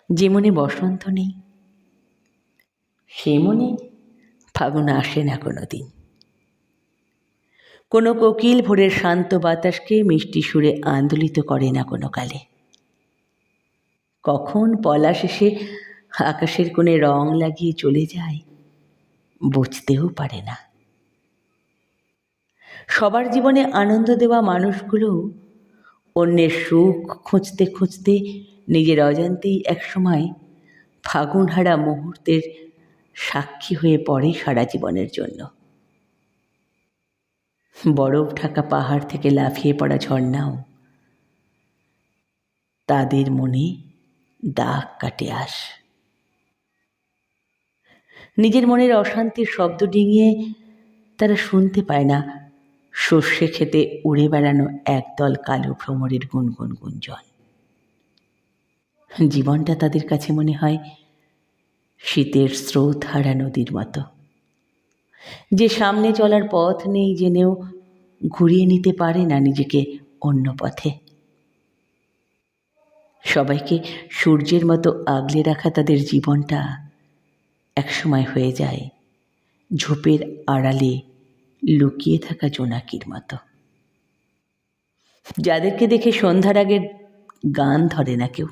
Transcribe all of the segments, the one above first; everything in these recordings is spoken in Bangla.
যে মনে বসন্ত নেই, সে মনে ফাগুন আসে না কোনো দিন। কোনো কোকিল ভোরের শান্ত বাতাসকে মিষ্টি সুরে আন্দোলিত করে না কোনো কালে। কখন পলাশ এসে আকাশের কোণে রং লাগিয়ে চলে যায় বুঝতেও পারে না। সবার জীবনে আনন্দ দেওয়া মানুষগুলো অন্যের সুখ খুঁজতে খুঁজতে নিজের অজান্তেই একসময় ফাগুনহারা মুহূর্তের সাক্ষী হয়ে পড়ে সারা জীবনের জন্য। বরফ ঢাকা পাহাড় থেকে লাফিয়ে পড়া ঝর্ণাও তাদের মনে দাগ কাটে আস। নিজের মনের অশান্তির শব্দ ডিঙিয়ে তারা শুনতে পায় না সর্ষে খেতে উড়ে বেড়ানো একদল কালো ভ্রমরের গুনগুন গুঞ্জন। জীবনটা তাদের কাছে মনে হয় শীতের স্রোত হারা নদীর মতো, যে সামনে চলার পথ নেই জেনেও ঘুরিয়ে নিতে পারে না নিজেকে অন্য পথে। সবাইকে সূর্যের মতো আগলে রাখা তাদের জীবনটা একসময় হয়ে যায় ঝোপের আড়ালে লুকিয়ে থাকা জোনাকির মতো, যাদেরকে দেখে সন্ধ্যার আগের গান ধরে না কেউ,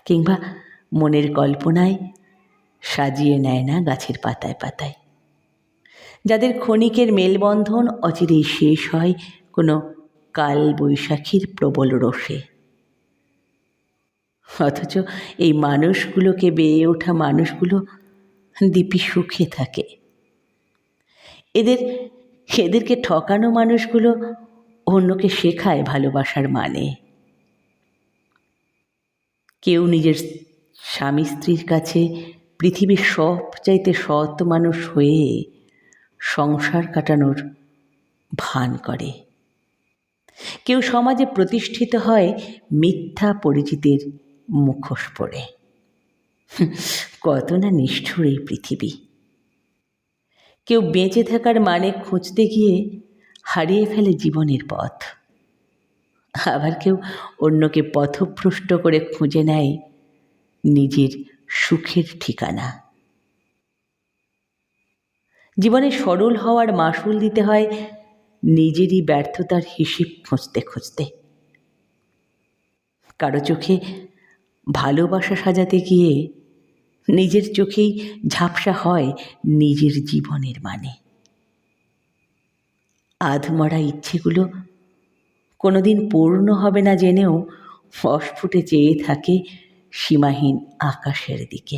কিংবা মনের কল্পনায় সাজিয়ে নেয় না গাছের পাতায় পাতায়, যাদের ক্ষণিকের মেলবন্ধন অচিরেই শেষ হয় কোনো কাল বৈশাখীর প্রবল রোষে। অথচ এই মানুষগুলোকে বেয়ে ওঠা মানুষগুলো দিব্যি সুখে থাকে। এদেরকে ঠকানো মানুষগুলো অন্যকে শেখায় ভালোবাসার মানে। কেউ নিজের স্বামী স্ত্রীর কাছে পৃথিবীর সবচাইতে সৎ মানুষ হয়ে সংসার কাটানোর ভান করে, কেউ সমাজে প্রতিষ্ঠিত হয় মিথ্যা পরিচিতির মুখোশ পরে। কত না নিষ্ঠুর এই পৃথিবী। কেউ বেঁচে থাকার মানে খুঁজতে গিয়ে হারিয়ে ফেলে জীবনের পথ, আবার কেউ অন্যকে পথভ্রষ্ট করে খুঁজে নেয় নিজের সুখের ঠিকানা। জীবনে সরল হওয়ার মাসুল দিতে হয় নিজেরই ব্যর্থতার হিসেব খুঁজতে খুঁজতে। কারো চোখে ভালোবাসা সাজাতে গিয়ে নিজের চোখেই ঝাপসা হয় নিজের জীবনের মানে। আধমরা ইচ্ছেগুলো কোনোদিন পূর্ণ হবে না জেনেও অস্ফুটে চেয়ে থাকে সীমাহীন আকাশের দিকে,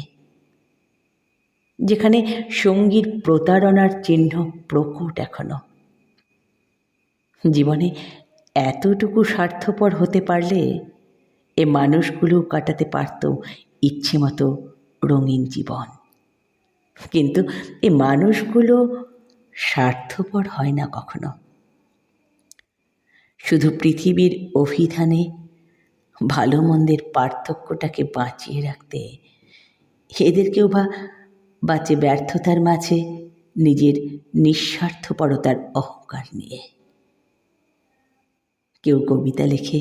যেখানে সঙ্গীর প্রতারণার চিহ্ন প্রকট এখনো। জীবনে এতটুকু স্বার্থপর হতে পারলে এ মানুষগুলো কাটাতে পারত ইচ্ছে মতো রঙিন জীবন। কিন্তু এ মানুষগুলো স্বার্থপর হয় না কখনো। শুধু পৃথিবীর অভিধানে ভালো মন্দের পার্থক্যটাকে বাঁচিয়ে রাখতে এদেরকেও বা বাঁচে ব্যর্থতার মাঝে নিজের নিঃস্বার্থপরতার অহংকার নিয়ে। কেউ কবিতা লেখে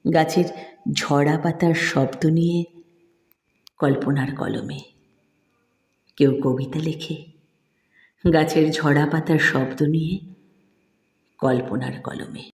গাছের ঝরা পাতার শব্দ নিয়ে কল্পনার কলমে, কেউ কবিতা লেখে গাছের ঝরা পাতার শব্দ নিয়ে কল্পনার কলমে।